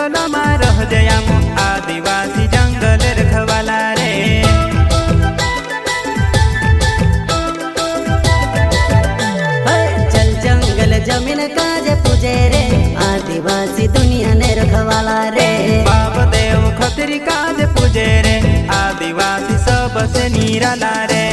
जंगलમાં રહજે આમ आदिवासी जंगल रखवाला रे। चल जंगल जमीन काजे पूजे रे आदिवासी दुनिया ने रखवाला रे। बाप देव खतरी काजे पूजे रे आदिवासी सबसे निराला रे।